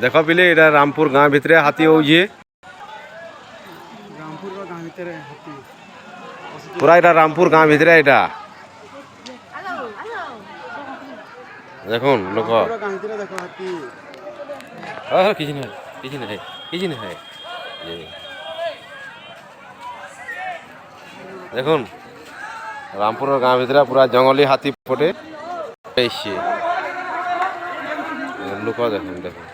देख पिले এটা रामपुर गाँव भितर हाथी होइए रामपुर गाँव भितर हाथी पूरा এটা रामपुर गाँव भितर এটা দেখুন লোক गाँव भितर देखो हाथी কিছু না কিছু না দেখুন रामपुर गाँव भितर पूरा जंगली हाथी पटे लोक देखुन देखुन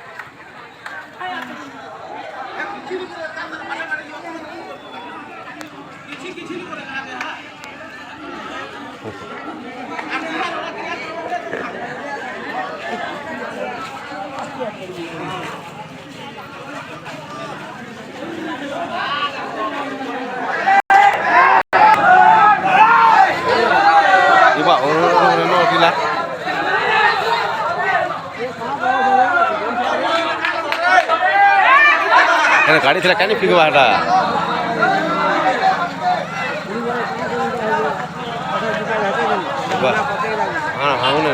iba no gila ini गाड़ी थला कानी फिगवा हटा हां हां ना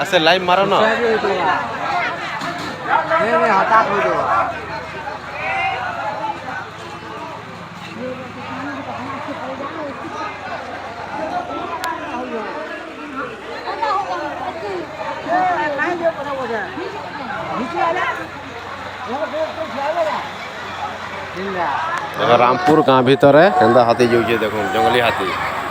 ऐसे लाइव मारो ना नहीं हटा हो दो रामपुर गाँव भीतर है हाथी जो देखो जंगली हाथी